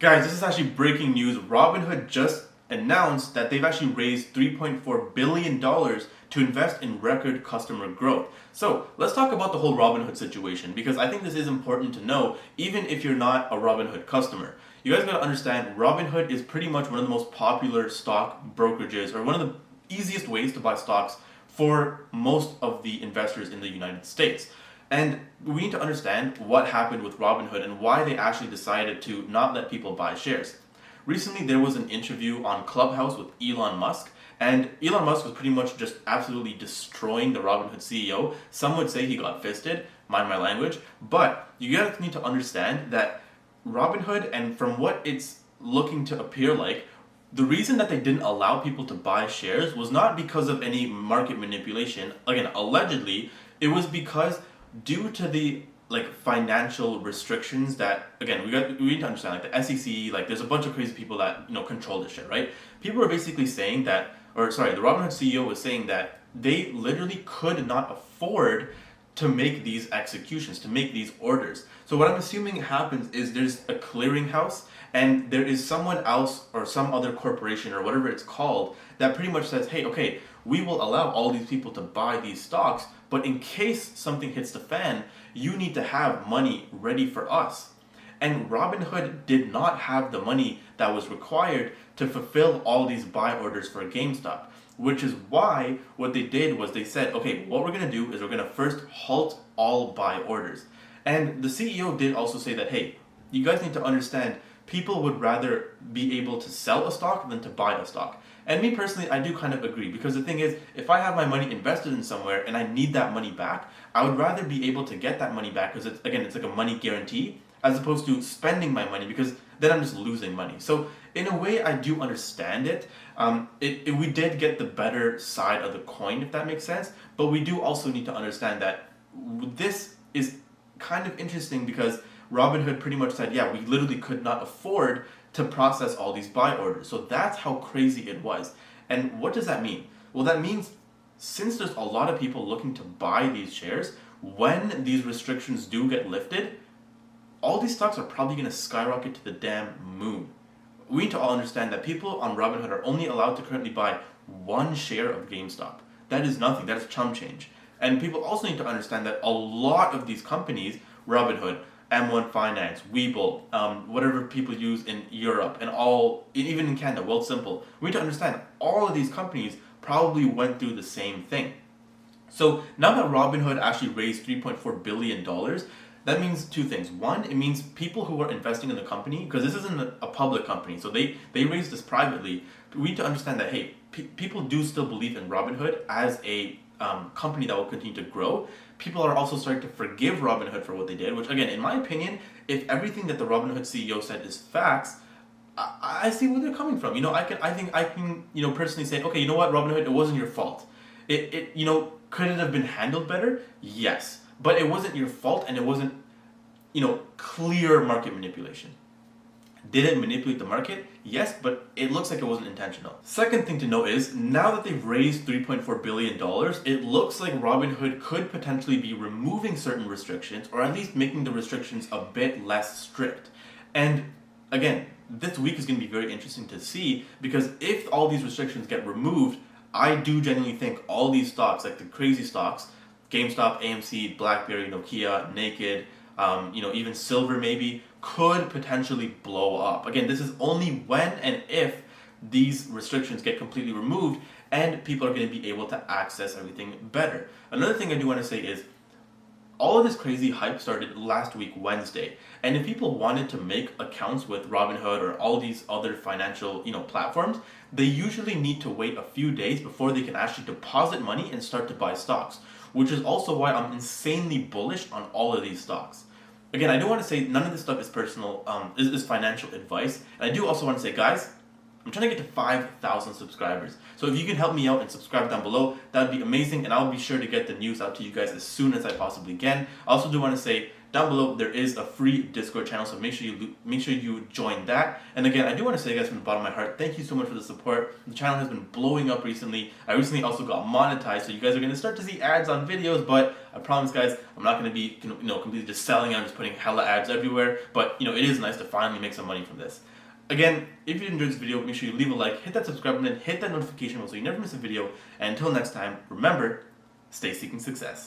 Guys, this is actually breaking news. Robinhood just announced that they've actually raised $3.4 billion to invest in record customer growth. So let's talk about the whole Robinhood situation, because I think this is important to know even if you're not a Robinhood customer. You guys gotta understand, Robinhood is pretty much one of the most popular stock brokerages, or one of the easiest ways to buy stocks for most of the investors in the United States. And we need to understand what happened with Robinhood and why they actually decided to not let people buy shares. Recently, there was an interview on Clubhouse with Elon Musk, and Elon Musk was pretty much just absolutely destroying the Robinhood CEO. Some would say he got fisted, mind my language, but you guys need to understand that Robinhood, and from what it's looking to appear like, the reason that they didn't allow people to buy shares was not because of any market manipulation. Again, allegedly, it was because due to the financial restrictions that, again, we need to understand, like the SEC, there's a bunch of crazy people that control this shit, right? People are basically saying that, the Robinhood CEO was saying that they literally could not afford to make these executions, to make these orders. So what I'm assuming happens is there's a clearinghouse, and there is someone else or some other corporation or whatever it's called that pretty much says, hey, okay, we will allow all these people to buy these stocks, but in case something hits the fan, you need to have money ready for us. And Robinhood did not have the money that was required to fulfill all these buy orders for GameStop, which is why what they did was they said, okay, what we're going to do is we're going to first halt all buy orders. And the CEO did also say that, hey, you guys need to understand, people would rather be able to sell a stock than to buy a stock. And me personally, I do kind of agree, because the thing is, if I have my money invested in somewhere and I need that money back, I would rather be able to get that money back, because it's like a money guarantee, as opposed to spending my money, because then I'm just losing money. So in a way, I do understand it. We did get the better side of the coin, if that makes sense, but we do also need to understand that this is kind of interesting, because Robinhood pretty much said, yeah, we literally could not afford to process all these buy orders. So that's how crazy it was. And what does that mean? Well, that means since there's a lot of people looking to buy these shares, when these restrictions do get lifted, all these stocks are probably going to skyrocket to the damn moon. We need to all understand that people on Robinhood are only allowed to currently buy one share of GameStop. That is nothing. That is chump change. And people also need to understand that a lot of these companies, Robinhood, M1 Finance, Webull, whatever people use in Europe, and even in Canada, Wealthsimple, we need to understand all of these companies probably went through the same thing. So now that Robinhood actually raised $3.4 billion, that means two things. One, it means people who are investing in the company, because this isn't a public company, so they raised this privately. We need to understand that, hey, people do still believe in Robinhood as a company that will continue to grow. People are also starting to forgive Robinhood for what they did, which, again, in my opinion, if everything that the Robinhood CEO said is facts, I see where they're coming from. I think I can personally say, okay, you know what, Robinhood, it wasn't your fault. Could it have been handled better? Yes. But it wasn't your fault, and it wasn't, clear market manipulation. Did it manipulate the market? Yes, but it looks like it wasn't intentional. Second thing to note is, now that they've raised $3.4 billion, it looks like Robinhood could potentially be removing certain restrictions, or at least making the restrictions a bit less strict. And again, this week is going to be very interesting to see, because if all these restrictions get removed, I do genuinely think all these stocks, like the crazy stocks, GameStop, AMC, BlackBerry, Nokia, Naked, even Silver maybe, could potentially blow up. Again, this is only when and if these restrictions get completely removed and people are going to be able to access everything better. Another thing I do want to say is, all of this crazy hype started last week, Wednesday. And if people wanted to make accounts with Robinhood or all these other financial, platforms, they usually need to wait a few days before they can actually deposit money and start to buy stocks, which is also why I'm insanely bullish on all of these stocks. Again, I do want to say none of this stuff is personal, is financial advice. And I do also want to say, guys, I'm trying to get to 5,000 subscribers. So if you can help me out and subscribe down below, that would be amazing. And I'll be sure to get the news out to you guys as soon as I possibly can. I also do want to say, down below there is a free Discord channel, so make sure you join that. And again, I do want to say, guys, from the bottom of my heart, thank you so much for the support. The channel has been blowing up recently. I recently also got monetized, so you guys are going to start to see ads on videos, but I promise, guys, I'm not going to be completely just selling. I'm just putting hella ads everywhere, but it is nice to finally make some money from this. Again, if you enjoyed this video, make sure you leave a like, hit that subscribe button, hit that notification bell so you never miss a video. And until next time, remember, stay seeking success.